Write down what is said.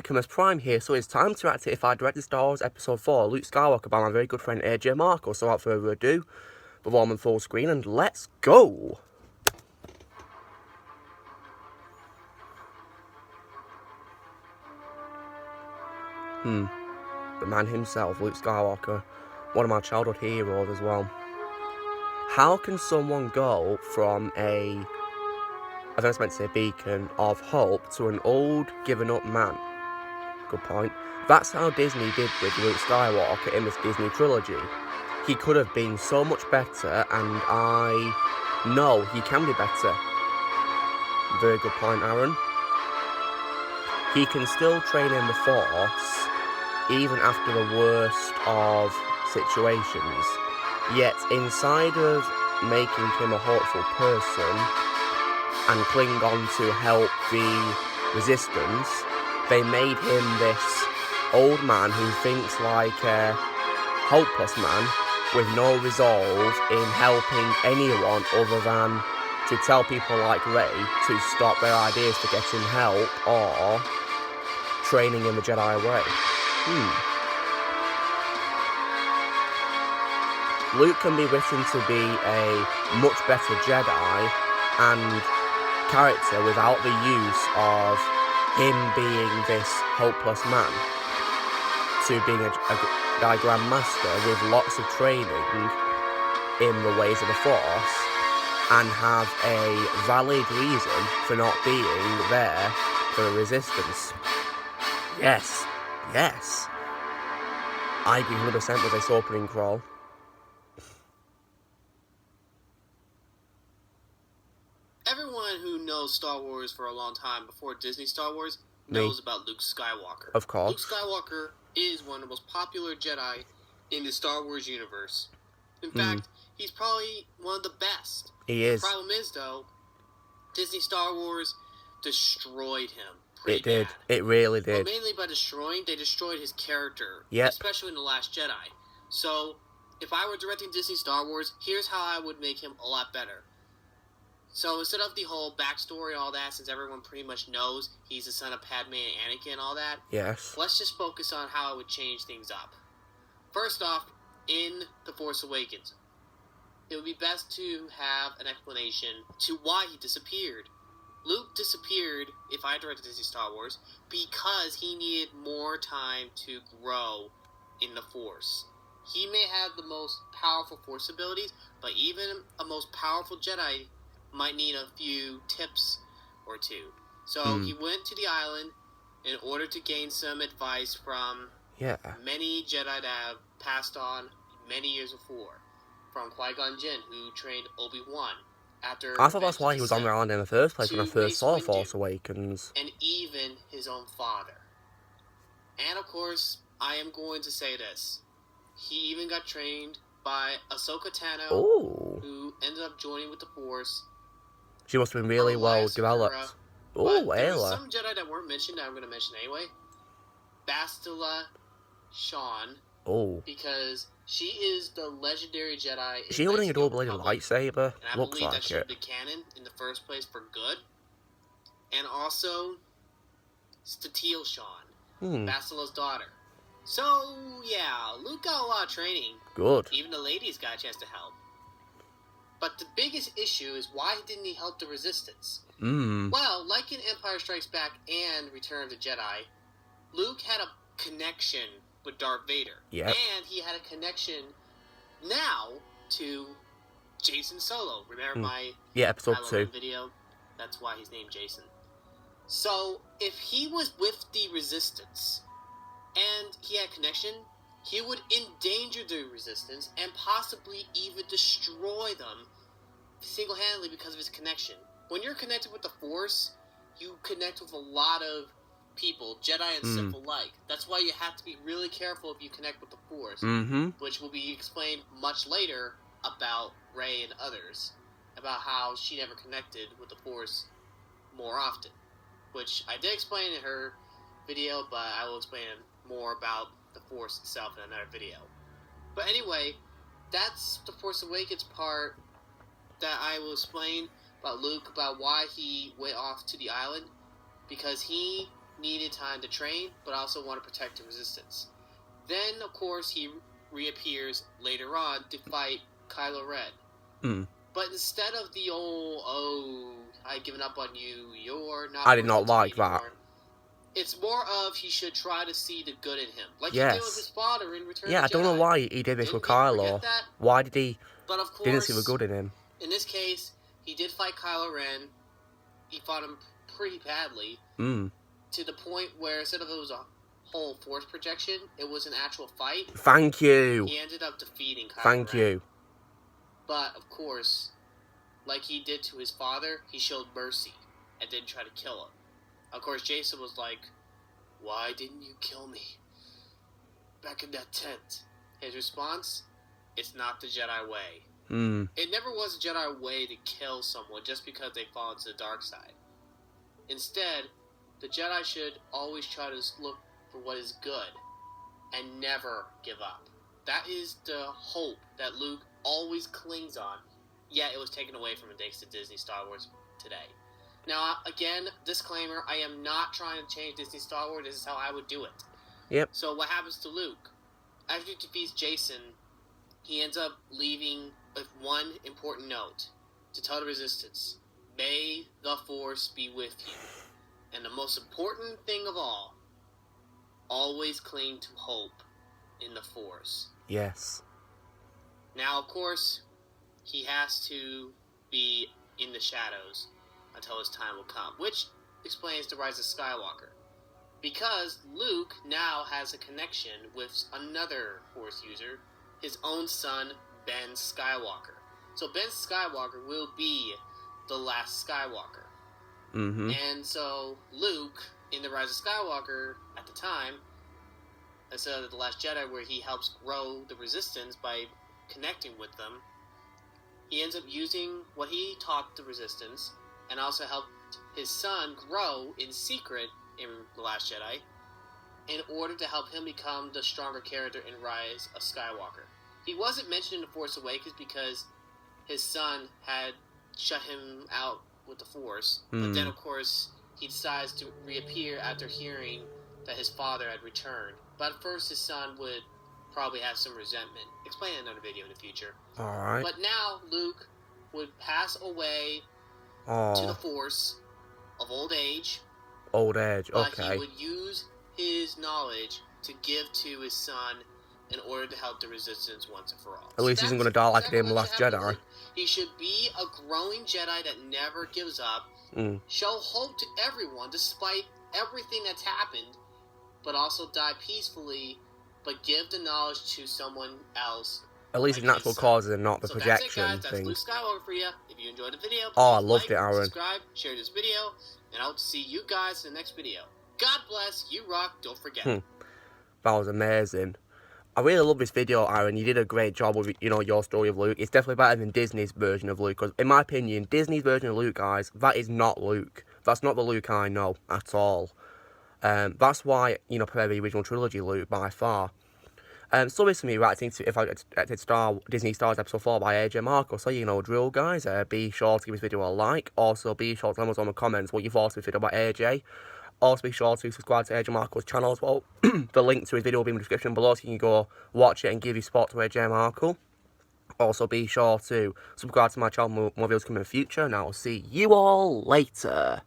Lucamus Prime here, so it's time to react to If I Directed Star Wars Episode 4, Luke Skywalker, by my very good friend Ajmarkle. So without further ado, perform on full screen and let's go! The man himself, Luke Skywalker, one of my childhood heroes as well. How can someone go from I was meant to say beacon of hope to an old, given up man? Good point. That's how Disney did with Luke Skywalker in this Disney trilogy. He could have been so much better, and I know he can be better. Very good point, Aaron. He can still train in the Force, even after the worst of situations. Yet, inside of making him a hopeful person and cling on to help the Resistance, they made him this old man who thinks like a hopeless man with no resolve in helping anyone other than to tell people like Rey to stop their ideas for getting help or training in the Jedi way. Luke can be written to be a much better Jedi and character without the use of him being this hopeless man to being a Jedi Grandmaster with lots of training in the ways of the Force and have a valid reason for not being there for the Resistance. Yes. I agree 100% with this opening crawl. Everyone who knows Star Wars for a long time before Disney Star Wars knows about Luke Skywalker. Of course. Luke Skywalker is one of the most popular Jedi in the Star Wars universe. In fact, he's probably one of the best. He is. The problem is, though, Disney Star Wars destroyed him. It did. It really did. But mainly by destroying, they destroyed his character. Yep. Especially in The Last Jedi. So, if I were directing Disney Star Wars, here's how I would make him a lot better. So, instead of the whole backstory and all that, since everyone pretty much knows he's the son of Padme and Anakin and all that, yes, let's just focus on how I would change things up. First off, in The Force Awakens, it would be best to have an explanation to why he disappeared. Luke disappeared, if I directed Disney Star Wars, because he needed more time to grow in the Force. He may have the most powerful Force abilities, but even a most powerful Jedi might need a few tips or two. So he went to the island in order to gain some advice from many Jedi that have passed on many years before. From Qui-Gon Jinn, who trained Obi-Wan. I thought that's why he was on the island in the first place when I first saw Force Awakens. And even his own father. And of course, I am going to say this. He even got trained by Ahsoka Tano, who ended up joining with the Force. She must have been really well developed. There were some Jedi that weren't mentioned that I'm going to mention anyway. Bastila Shan. Because she is the legendary Jedi. Is she holding a double-bladed lightsaber? And I believe that should be canon in the first place for good. And also, Statiel Shan, Bastila's daughter. So, yeah, Luke got a lot of training. Good. Even the ladies got a chance to help. But the biggest issue is why didn't he help the Resistance? Well, like in Empire Strikes Back and Return of the Jedi, Luke had a connection with Darth Vader. And he had a connection now to Jason Solo. Remember my episode 2 video? That's why he's named Jason. So, if he was with the Resistance and he had connection, he would endanger the Resistance and possibly even destroy them single-handedly because of his connection. When you're connected with the Force, you connect with a lot of people, Jedi and Sith alike. That's why you have to be really careful if you connect with the Force, which will be explained much later about Rey and others, about how she never connected with the Force more often, which I did explain in her video, but I will explain more about the Force itself in another video. But anyway, that's the Force Awakens part that I will explain about Luke, about why he went off to the island, because he needed time to train, but also wanted to protect the Resistance. Then, of course, he reappears later on to fight Kylo Ren. Mm. But instead of the old, oh, I've given up on you, you're not... I did not like that. It's more of he should try to see the good in him. Like yes. he did with his father in Return Yeah, of I the Jedi. don't know why he did this with Kylo. Why did he... But of course, didn't see the good in him. In this case, he did fight Kylo Ren. He fought him pretty badly. To the point where instead of it was a whole force projection, it was an actual fight. Thank you. He ended up defeating Kylo Ren. Thank you. But, of course, like he did to his father, he showed mercy and didn't try to kill him. Of course, Jason was like, why didn't you kill me back in that tent? His response, it's not the Jedi way. It never was a Jedi way to kill someone just because they fall into the dark side. Instead, the Jedi should always try to look for what is good and never give up. That is the hope that Luke always clings on, yet it was taken away from him thanks to Disney Star Wars today. Now, again, disclaimer, I am not trying to change Disney Star Wars. This is how I would do it. Yep. So what happens to Luke? After he defeats Jason, he ends up leaving with one important note to tell the Resistance, may the Force be with you. And the most important thing of all, always cling to hope in the Force. Yes. Now, of course, he has to be in the shadows until his time will come, which explains the rise of Skywalker. Because Luke now has a connection with another Force user, his own son, Ben Skywalker. So Ben Skywalker will be the last Skywalker. And so Luke, in the Rise of Skywalker, at the time, instead of The Last Jedi, where he helps grow the Resistance by connecting with them, he ends up using what he taught the Resistance, and also helped his son grow in secret in The Last Jedi, in order to help him become the stronger character in Rise of Skywalker. He wasn't mentioned in The Force Awakens because his son had shut him out with the Force, but then of course he decides to reappear after hearing that his father had returned. But at first his son would probably have some resentment. Explain in another video in the future. Alright. But now Luke would pass away to the Force of old age. Old age, okay. But he would use his knowledge to give to his son in order to help the Resistance once and for all. At least he isn't going to die like he did in The Last Jedi. He should be a growing Jedi that never gives up. Show hope to everyone despite everything that's happened, but also die peacefully, but give the knowledge to someone else. At least in natural causes and not the projection that's it, guys. thing. That's Luke Skywalker for you. If you enjoyed the video, please I loved it, like, Aaron. subscribe, share this video, and I hope to see you guys in the next video. God bless, you rock, don't forget. That was amazing. I really love this video, Aaron. You did a great job with, your story of Luke. It's definitely better than Disney's version of Luke. Because, in my opinion, Disney's version of Luke, guys, that is not Luke. That's not the Luke I know at all. That's why, I prefer the original trilogy Luke by far. So recently, reacting to if I did Disney Stars Episode 4 by Ajmarkle. So, drill, guys. Be sure to give this video a like. Also, be sure to let us know in the comments what you thought of this video by AJ. Also, be sure to subscribe to Ajmarkle's channel as well. The link to his video will be in the description below, so you can go watch it and give your support to Ajmarkle. Also, be sure to subscribe to my channel, more videos coming in the future, and I will see you all later.